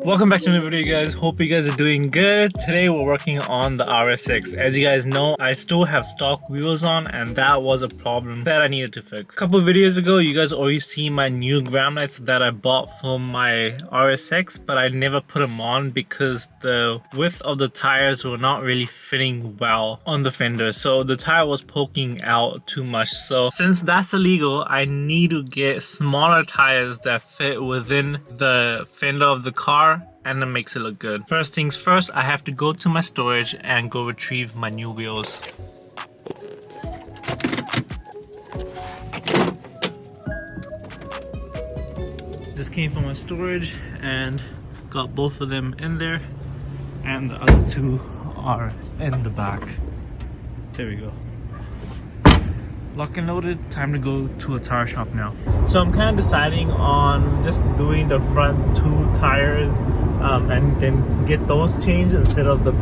Welcome back to another video, guys. Hope you guys are doing good. Today we're working on the RSX. As you guys know, I still have stock wheels on, and that was a problem that I needed to fix. A couple of videos ago, you guys already see my new ground lights that I bought for my RSX, but I never put them on because the width of the tires were not really fitting well on the fender. So the tire was poking out too much. So since that's illegal, I need to get smaller tires that fit within the fender of the car, and it makes it look good. First things first, I have to go to my storage and go retrieve my new wheels. This came from my storage and got both of them in there, and the other two are in the back. There we go. Lock and loaded, time to go to a tire shop now. So I'm kind of deciding on just doing the front two tires and then get those changed instead of the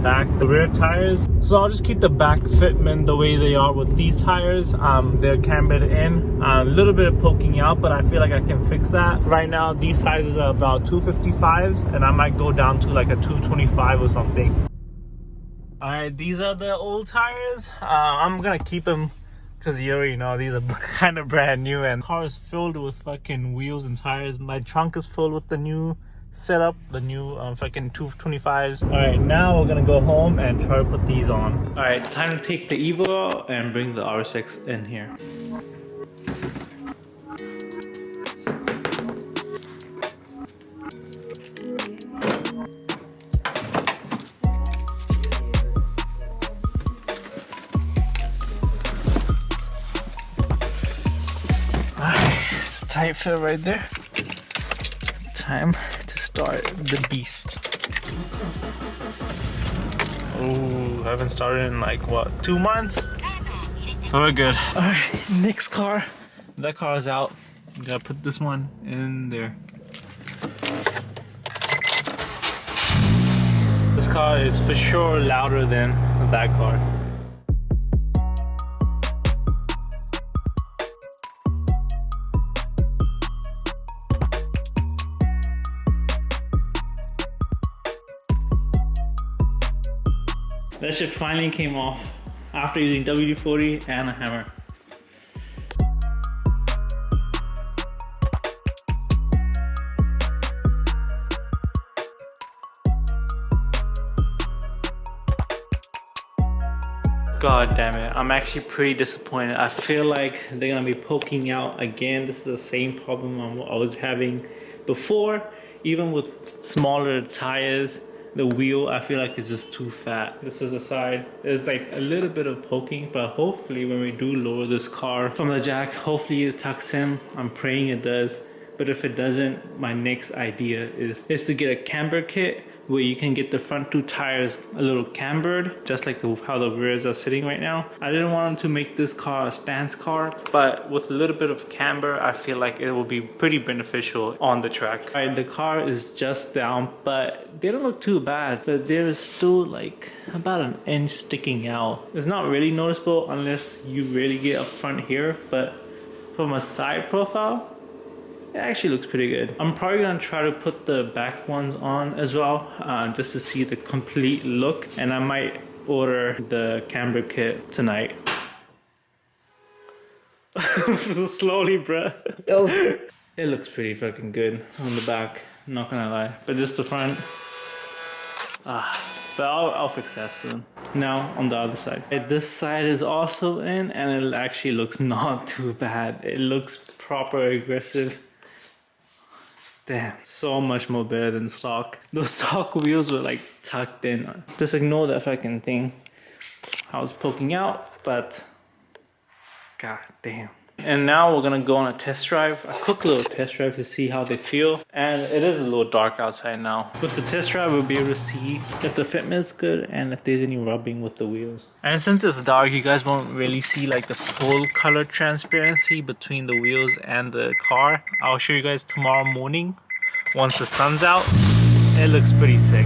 rear tires. So I'll just keep the back fitment the way they are with these tires. They're cambered in, a little bit of poking out, but I feel like I can fix that. Right now these sizes are about 255s, and I might go down to like a 225 or something. Alright, these are the old tires. I'm gonna keep them because you already know these are kind of brand new, and the car is filled with fucking wheels and tires. My trunk is filled with the new setup, the new fucking 225s. All right, now we're gonna go home and try to put these on. All right, time to take the Evo out and bring the RSX in here. Tight fit right there. Time to start the beast. Oh, I haven't started in like what, 2 months? Oh, we're good. All right, next car. That car is out. Gotta put this one in there. This car is for sure louder than that car. That shit finally came off after using WD-40 and a hammer. God damn it, I'm actually pretty disappointed. I feel like they're gonna be poking out again. This is the same problem I was having before. Even with smaller tires, the wheel I feel like is just too fat. This is the side. There's like a little bit of poking, but hopefully when we do lower this car from the jack, hopefully it tucks in. I'm praying it does. But if it doesn't, my next idea is to get a camber kit where you can get the front two tires a little cambered, just like how the rears are sitting right now. I didn't want to make this car a stance car, but with a little bit of camber, I feel like it will be pretty beneficial on the track. All right, the car is just down, but they don't look too bad, but there's still like about an inch sticking out. It's not really noticeable unless you really get up front here, but from a side profile, it actually looks pretty good. I'm probably gonna try to put the back ones on as well, just to see the complete look, and I might order the camber kit tonight. So slowly, bruh. It looks pretty fucking good on the back, I'm not gonna lie. But just the front, but I'll fix that soon. Now on the other side. This side is also in, and it actually looks not too bad. It looks proper aggressive. Damn, so much more better than stock. Those stock wheels were like tucked in. Just ignore that fucking thing. I was poking out, but god damn. And now we're gonna go on a test drive, a quick little test drive to see how they feel. And it is a little dark outside now. With the test drive, we'll be able to see if the fitment is good and if there's any rubbing with the wheels. And since it's dark, you guys won't really see like the full color transparency between the wheels and the car. I'll show you guys tomorrow morning once the sun's out. It looks pretty sick.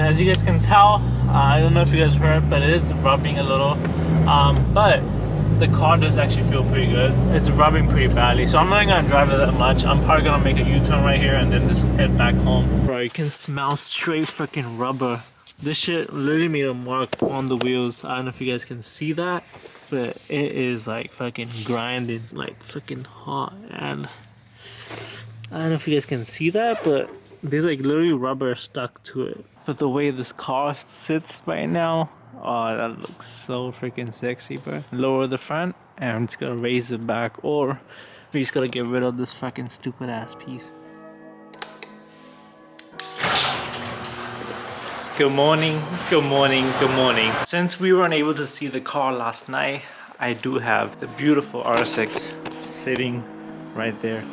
as you guys can tell, I don't know if you guys heard, but it is rubbing a little. But the car does actually feel pretty good. It's rubbing pretty badly, so I'm not gonna drive it that much. I'm probably gonna make a U-turn right here and then just head back home. Bro, you can smell straight freaking rubber. This shit literally made a mark on the wheels. I don't know if you guys can see that, but it is like fucking grinding, like fucking hot. And I don't know if you guys can see that, but there's like literally rubber stuck to it. But the way this car sits right now, oh, that looks so freaking sexy, bro. Lower the front, and I'm just gonna raise it back, or we just gotta get rid of this fucking stupid ass piece. Good morning, good morning, good morning. Since we weren't able to see the car last night, I do have the beautiful RSX sitting right there.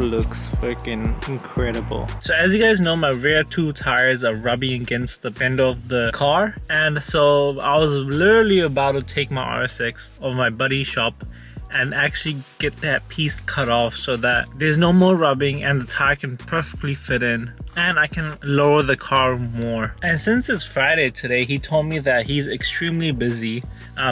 Looks freaking incredible. So as you guys know, my rear two tires are rubbing against the fender of the car, and so I was literally about to take my RSX or my buddy's shop and actually get that piece cut off so that there's no more rubbing and the tire can perfectly fit in and I can lower the car more. And since it's Friday today, he told me that he's extremely busy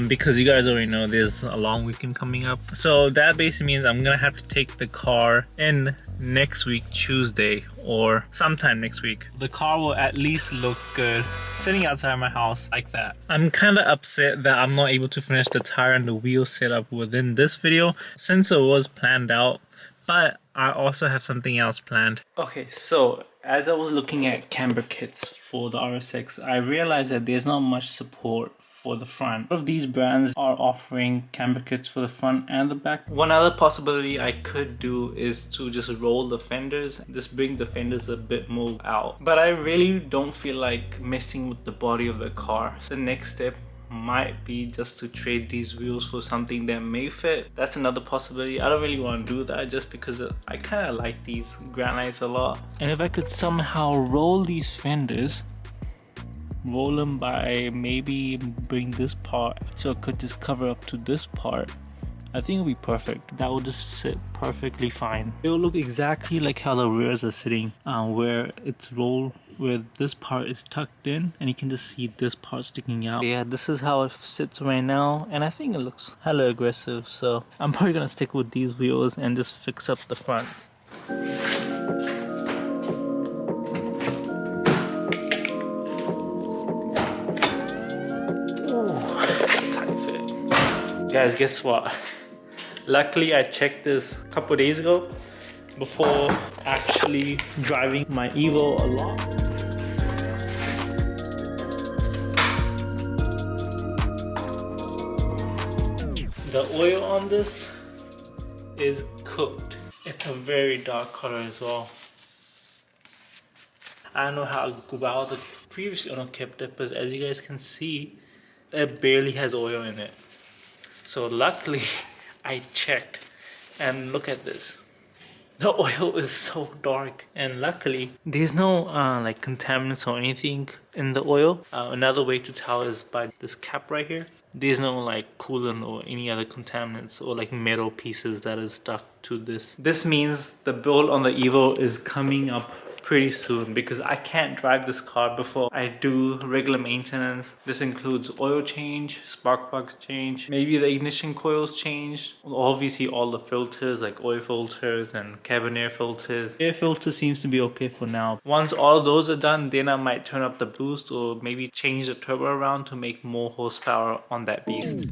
because you guys already know there's a long weekend coming up. So that basically means I'm gonna have to take the car in next week, Tuesday, or sometime next week. The car will at least look good sitting outside my house like that. I'm kind of upset that I'm not able to finish the tire and the wheel setup within this video since it was planned out, but I also have something else planned. Okay, so as I was looking at camber kits for the RSX, I realized that there's not much support for the front. All of these brands are offering camber kits for the front and the back. One other possibility I could do is to just roll the fenders, just bring the fenders a bit more out. But I really don't feel like messing with the body of the car. The next step might be just to trade these wheels for something that may fit. That's another possibility. I don't really want to do that just because I kind of like these granites a lot. And if I could somehow roll these fenders, roll them by maybe bring this part so it could just cover up to this part, I think it'll be perfect. That will just sit perfectly fine. It will look exactly like how the rears are sitting, where it's rolled, where this part is tucked in and you can just see this part sticking out. Yeah, this is how it sits right now, and I think it looks hella aggressive, so I'm probably gonna stick with these wheels and just fix up the front. Guys, guess what? Luckily I checked this a couple days ago before actually driving my Evo a lot. The oil on this is cooked. It's a very dark color as well. I don't know how well the previous owner kept it, but as you guys can see, it barely has oil in it. So luckily I checked, and look at this. The oil is so dark, and luckily there's no like contaminants or anything in the oil. Another way to tell is by this cap right here. There's no like coolant or any other contaminants or like metal pieces that is stuck to this. This means the build on the Evo is coming up pretty soon because I can't drive this car before I do regular maintenance. This includes oil change, spark plugs change, maybe the ignition coils changed, obviously all the filters like oil filters and cabin air filters. Air filter seems to be okay for now. Once all those are done, then I might turn up the boost or maybe change the turbo around to make more horsepower on that beast.